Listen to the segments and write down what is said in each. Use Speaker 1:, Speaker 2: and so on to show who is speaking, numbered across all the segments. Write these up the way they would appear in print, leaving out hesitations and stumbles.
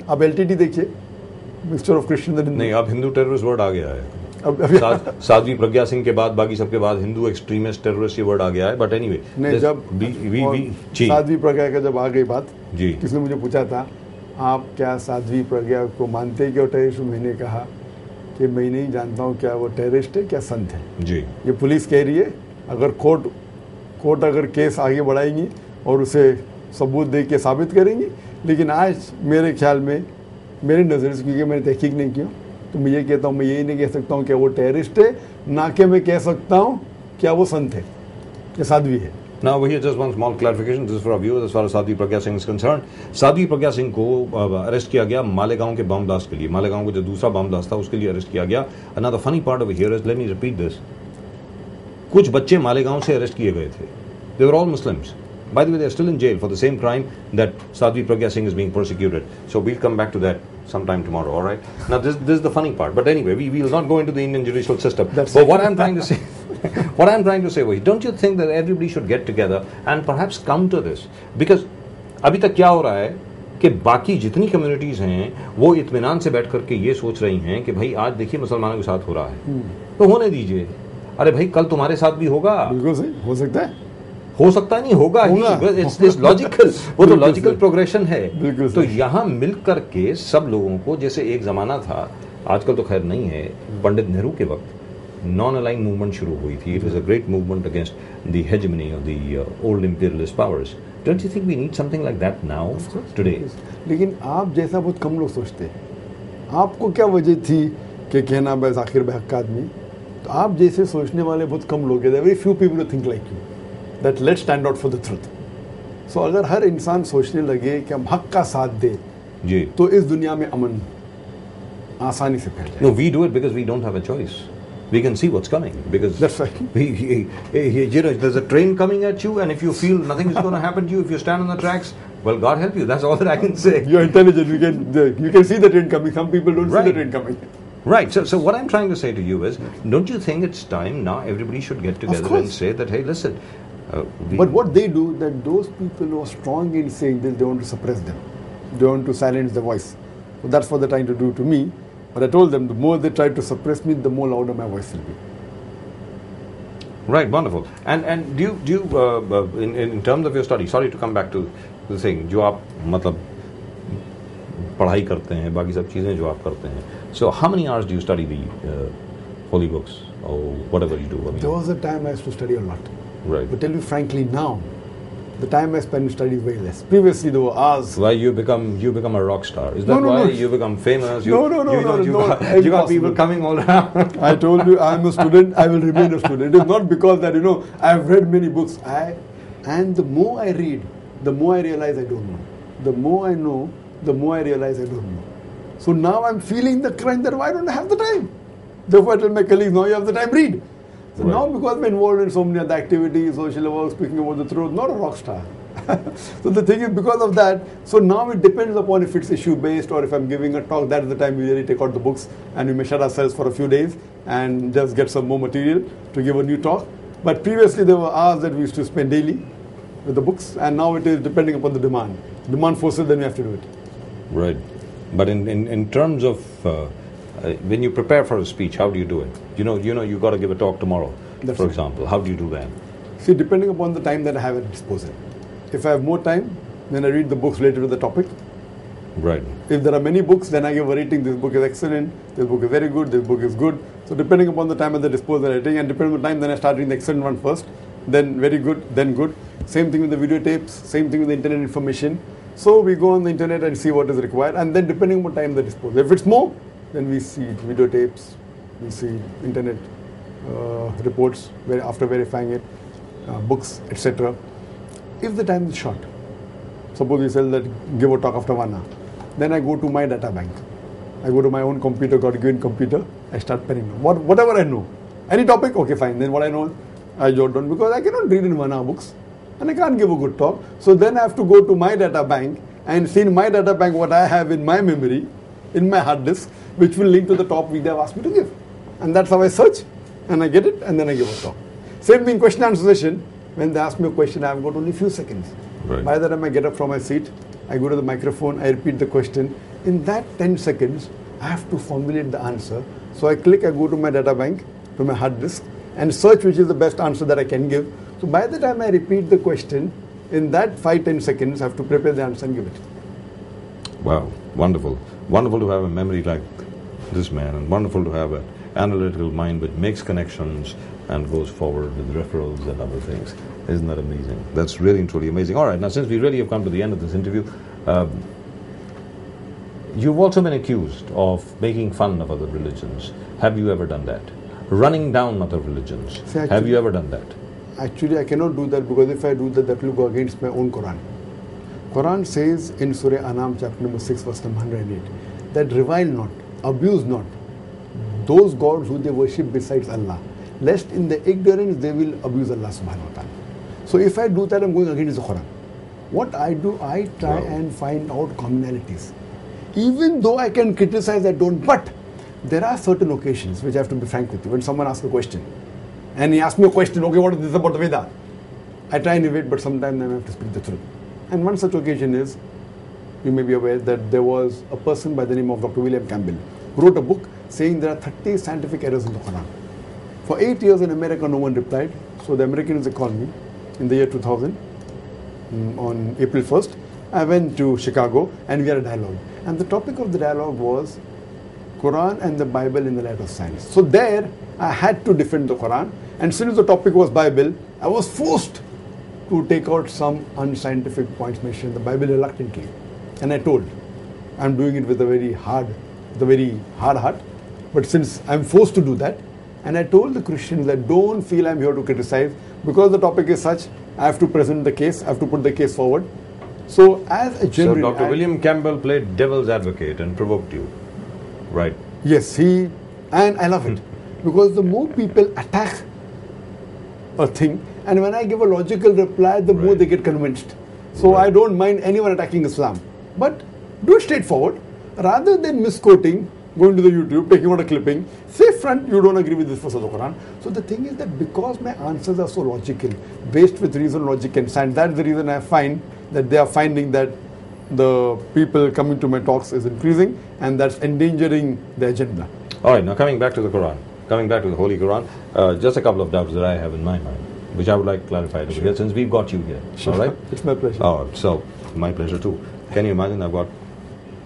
Speaker 1: आप LTT देखिए, mixture of Christian.
Speaker 2: नहीं, अब हिंदू टेररिस्ट वर्ड आ गया है। साध्वी प्रज्ञा सिंह के बाद, बाकी सबके बाद हिंदू एक्सट्रीमिस्ट टेररिस्ट ये वर्ड आ गया है। बट एनीवे,
Speaker 1: नहीं, जब साध्वी प्रज्ञा का जब आ गई बात जी, किसने मुझे पूछा था आप क्या साध्वी प्रज्ञा को मानते हैं कि वो टेररिस्ट? मैंने कहा कि मैं नहीं जानता हूँ क्या वो टेररिस्ट है क्या संत है जी। ये पुलिस कह रही है, अगर कोर्ट अगर केस आगे बढ़ाएंगी और उसे सबूत दे के साबित करेंगी। लेकिन आज मेरे ख्याल में, मेरी नज़र से, क्योंकि मैंने तहकीक नहीं किया, तो मैं ये कहता हूँ, मैं यही नहीं कह सकता हूँ कि वो टेररिस्ट है, ना कि मैं कह सकता हूँ क्या वो संत है या साध्वी है।
Speaker 2: Now over here just one small clarification. This is for our viewers as far as Sadhvi Pragya Singh is concerned. Sadhvi Pragya Singh को अरेस्ट किया गया मालेगांव के बम ब्लास्ट के लिए। मालेगांव को जो दूसरा बम ब्लास्ट था उसके लिए अरेस्ट किया गया। Another funny part over here is, let me repeat this. कुछ बच्चे मालेगांव से अरेस्ट किए गए थे. They were all Muslims. By the way, they are still in jail for the same crime that Sadhvi Pragya Singh is being persecuted. So we'll come back to that sometime tomorrow, all right? Now this is the funny part. But anyway, we will not go into the Indian judicial system. But what I'm trying to say, was, don't you think that everybody should get together and perhaps counter this? Because अभी तक क्या हो रहा है कि बाकी जितनी communities हैं वो इत्मीनान से बैठ करके ये सोच रही हैं कि भाई आज देखिए मुसलमानों के साथ हो रहा है तो होने दीजिए। अरे भाई कल तुम्हारे साथ भी होगा।
Speaker 1: बिल्कुल सही, हो सकता है,
Speaker 2: नहीं होगा ही। इट्स लॉजिकल, वो तो लॉजिकल प्रोग्रेशन है। तो यहाँ मिल करके सब लोगों को, जैसे एक जमाना था, आजकल तो खैर नहीं है, पंडित नेहरू के वक्त नॉन अलाइन मूवमेंट शुरू हुई थी। It was a great movement against the hegemony of the old imperialist powers. Don't you think we need something like that now today? लेकिन
Speaker 1: आप जैसा बहुत कम लोग सोचते हैं। आपको क्या वजह थी कि कहना भाई जाकिर भाई हक आदमी? तो आप जैसे सोचने वाले बहुत कम लोग हैं। Very few people think like you that let's stand out for the truth. So अगर हर इंसान सोचने लगे कि हम हक का साथ दें जी, तो इस दुनिया में अमन आसानी से फैल जाए।
Speaker 2: No, we do it because we don't have a choice. We can see what's coming because
Speaker 1: that's right.
Speaker 2: You know, there's a train coming at you, and if you feel nothing is going to happen to you, if you stand on the tracks, well, God help you. That's all that I can say.
Speaker 1: You're intelligent. You can see the train coming. Some people don't see the train coming.
Speaker 2: Right. So what I'm trying to say to you is, don't you think it's time now everybody should get together and say that, hey, listen.
Speaker 1: But what they do, that those people who are strong in saying this, they want to suppress them. They want to silence the voice. So that's what they're trying to do to me. But I told them, the more they try to suppress me, the more louder my voice will be.
Speaker 2: Right, wonderful. And do you in terms of your study, sorry to come back to the thing, जो आप मतलब पढ़ाई करते हैं, बाकी सब चीज़ें जो आप करते हैं. So how many hours do you study the holy books or whatever you do? I mean,
Speaker 1: there was a time I used to study a lot.
Speaker 2: Right.
Speaker 1: But tell you frankly now, the time I spend studying is very less. Previously there were hours.
Speaker 2: Why you become a rock star? Is that why you become famous?
Speaker 1: No.
Speaker 2: You got people coming all around.
Speaker 1: I told you I'm a student. I will remain a student. It is not because that I have read many books. And the more I read, the more I realize I don't know. The more I know, the more I realize I don't know. So now I'm feeling the crunch that why don't I have the time? Therefore I tell my colleagues, now you have the time, read. So now because I'm involved in so many other activities, social work, speaking about the truth, not a rock star. So the thing is, because of that, so now it depends upon if it's issue based or if I'm giving a talk. That's the time we really take out the books and we may shut ourselves for a few days and just get some more material to give a new talk. But previously there were hours that we used to spend daily with the books, and now it is depending upon the demand. Demand forces, then we have to do it.
Speaker 2: Right. But in terms of when you prepare for a speech, how do you do it? You know, you got to give a talk tomorrow, for example. How do you do that?
Speaker 1: See, depending upon the time that I have at disposal. If I have more time, then I read the books related to the topic.
Speaker 2: Right.
Speaker 1: If there are many books, then I give a rating. This book is excellent. This book is very good. This book is good. So depending upon the time at the disposal, I take, and depending on the time, then I start reading the excellent one first, then very good, then good. Same thing with the videotapes. Same thing with the internet information. So we go on the internet and see what is required, and then depending on time at the disposal. If it's more, then we see videotapes, we see internet reports after verifying it, books, etc. If the time is short, suppose we say that give a talk after 1 hour, then I go to my data bank. I go to my own computer, got a given computer, I start penning whatever I know. Any topic, okay, fine. Then what I know, I jot down, because I cannot read in 1 hour books and I can't give a good talk. So then I have to go to my data bank and see in my data bank what I have in my memory, in my hard disk, which will link to the topic they have asked me to give. And that's how I search and I get it and then I give a talk. Same thing, question answer session. When they ask me a question, I've got only a few seconds.
Speaker 2: Right.
Speaker 1: By the time I get up from my seat, I go to the microphone, I repeat the question, In that 10 seconds, I have to formulate the answer. So I click, I go to my data bank, to my hard disk, and search which is the best answer that I can give. So by the time I repeat the question, in that 5-10 seconds, I have to prepare the answer and give it.
Speaker 2: Wow, wonderful. Wonderful to have a memory like this man, and wonderful to have an analytical mind which makes connections and goes forward with referrals and other things. Isn't that amazing? That's really and truly amazing. All right, now since we really have come to the end of this interview, you've also been accused of making fun of other religions. Have you ever done that? Running down other religions.
Speaker 1: See,
Speaker 2: have you ever done that?
Speaker 1: Actually, I cannot do that, because if I do that, that will go against my own Quran. Quran says in Surah Anam, chapter number 6, verse number 108, that revile not, abuse not those gods who they worship besides Allah, lest in the ignorance they will abuse Allah subhanahu wa ta'ala. So if I do that, I'm going against the Quran. What I do, I try and find out commonalities. Even though I can criticize, I don't. But there are certain occasions which I have to be frank with you. When someone asks a question, and he asks me a question, okay, what is this about the Veda? I try and evade, but sometimes I have to speak the truth. And one such occasion is, you may be aware that there was a person by the name of Dr. William Campbell who wrote a book saying there are 30 scientific errors in the Quran. For 8 years in America, no one replied. So the Americans called me in the year 2000, on April 1st. I went to Chicago and we had a dialogue. And the topic of the dialogue was Quran and the Bible in the light of science. So there, I had to defend the Quran. And since the topic was Bible, I was forced to take out some unscientific points mentioned in the Bible reluctantly. And I told, I'm doing it with a very hard heart. But since I'm forced to do that, and I told the Christians that don't feel I'm here to criticize, because the topic is such, I have to present the case, I have to put the case forward. So as a general...
Speaker 2: So Dr. William Campbell played devil's advocate and provoked you, right?
Speaker 1: Yes, and I love it. Because the more people attack a thing, and when I give a logical reply, the more they get convinced. So I don't mind anyone attacking Islam. But do it straightforward, rather than misquoting, going to the YouTube, taking out a clipping, say front, you don't agree with this verse of the Quran. So the thing is that because my answers are so logical, based with reason, logic and science, that's the reason I find that they are finding that the people coming to my talks is increasing, and that's endangering the agenda.
Speaker 2: All right, now coming back to the Quran, coming back to the Holy Quran, just a couple of doubts that I have in my mind, which I would like clarified sure. Since we've got you here.
Speaker 1: Sure.
Speaker 2: All right?
Speaker 1: It's my pleasure.
Speaker 2: Oh, so my pleasure too. Can you imagine? I've got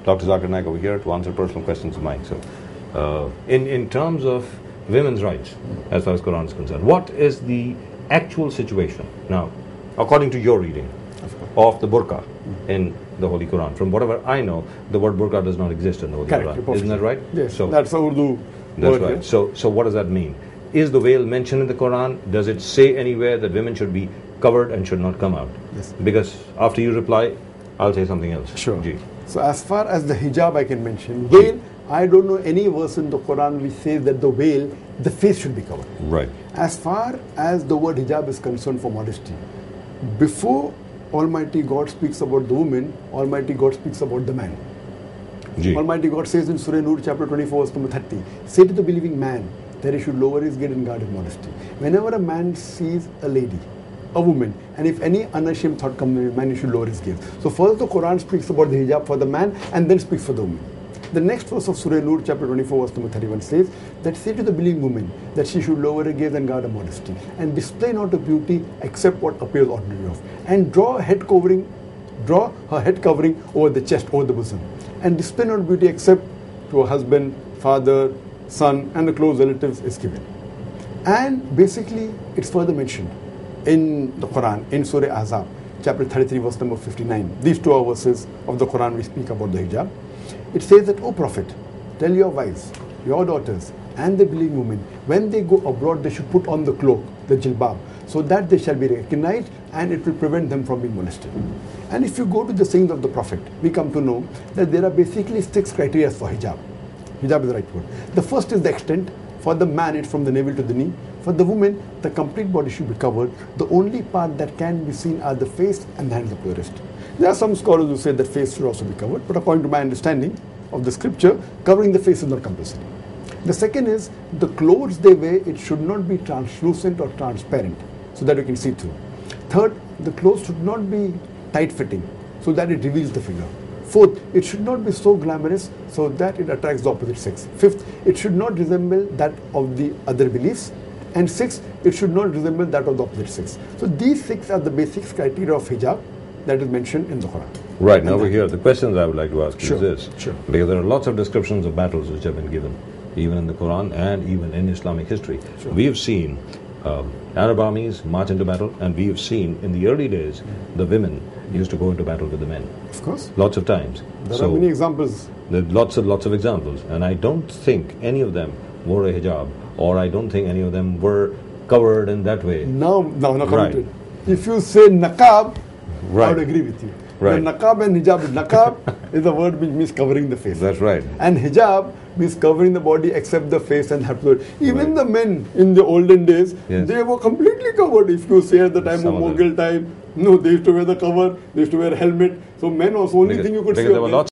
Speaker 2: Dr. Zakir Naik over here to answer personal questions of mine. So, in terms of women's rights, as far as Quran is concerned, what is the actual situation now, according to your reading of the burqa in the Holy Quran? From whatever I know, the word burqa does not exist in the Holy Quran. Isn't that right?
Speaker 1: Yes. So that's Urdu.
Speaker 2: That's right. Yeah. So what does that mean? Is the veil mentioned in the Quran? Does it say anywhere that women should be covered and should not come out?
Speaker 1: Yes.
Speaker 2: Because after you reply, I'll say something else.
Speaker 1: Sure. So as far as the hijab I can mention, veil, I don't know any verse in the Quran which says that the veil, the face should be covered.
Speaker 2: Right.
Speaker 1: As far as the word hijab is concerned for modesty, before Almighty God speaks about the woman, Almighty God speaks about the man. Almighty God says in Surah Nur chapter 24 verse number 30, say to the believing man that he should lower his gate and guard his modesty. Whenever a man sees a lady, a woman, and if any unashamed thought comes in his mind, he should lower his gaze. So first the Quran speaks about the hijab for the man and then speaks for the woman. The next verse of Surah Nur chapter 24 verse number 31 says that say to the believing woman that she should lower her gaze and guard her modesty and display not her beauty except what appears ordinary of, and draw her head covering over the chest, over the bosom, and display not beauty except to her husband, father, son and the close relatives is given. And basically it's further mentioned in the Quran, in Surah Ahzab, chapter 33, verse number 59. These two are verses of the Quran we speak about the hijab. It says that, O Prophet, tell your wives, your daughters, and the believing women, when they go abroad, they should put on the cloak, the jilbab, so that they shall be recognized and it will prevent them from being molested. And if you go to the sayings of the Prophet, we come to know that there are basically 6 criteria for hijab. Hijab is the right word. The first is the extent. For the man, it's from the navel to the knee. For the woman, the complete body should be covered. The only part that can be seen are the face and the hands of the wrist. There are some scholars who say that face should also be covered, but according to my understanding of the scripture, covering the face is not compulsory. The second is the clothes they wear, it should not be translucent or transparent, so that you can see through. Third, the clothes should not be tight-fitting, so that it reveals the figure. Fourth, it should not be so glamorous so that it attracts the opposite sex. Fifth, it should not resemble that of the other beliefs. And sixth, it should not resemble that of the opposite sex. So these 6 are the basic criteria of hijab that is mentioned in the Quran.
Speaker 2: Right, now over here, the questions I would like to ask you
Speaker 1: Sure,
Speaker 2: is this.
Speaker 1: sure.
Speaker 2: Because there are lots of descriptions of battles which have been given, even in the Quran and even in Islamic history.
Speaker 1: Sure.
Speaker 2: We have seen Arab armies march into battle, and we have seen in the early days the women used to go into battle with the men.
Speaker 1: Of course.
Speaker 2: Lots of times.
Speaker 1: There are many examples.
Speaker 2: There are lots of examples, and I don't think any of them wore a hijab, or I don't think any of them were covered in that way.
Speaker 1: Now come
Speaker 2: Right.
Speaker 1: to it. If you say naqab, I
Speaker 2: Right.
Speaker 1: would agree with you.
Speaker 2: Right.
Speaker 1: The naqab and hijab. Naqab is a word which means covering the face.
Speaker 2: That's right.
Speaker 1: And hijab means covering the body except the face and head. Even
Speaker 2: Right.
Speaker 1: the men in the olden days,
Speaker 2: Yes.
Speaker 1: they were completely covered. If you say at the time
Speaker 2: Some
Speaker 1: of
Speaker 2: of them.
Speaker 1: Mughal time, no, they used to wear the cover, they used to wear a helmet. So men was the only thing you could
Speaker 2: because
Speaker 1: say.
Speaker 2: there were
Speaker 1: okay,
Speaker 2: lots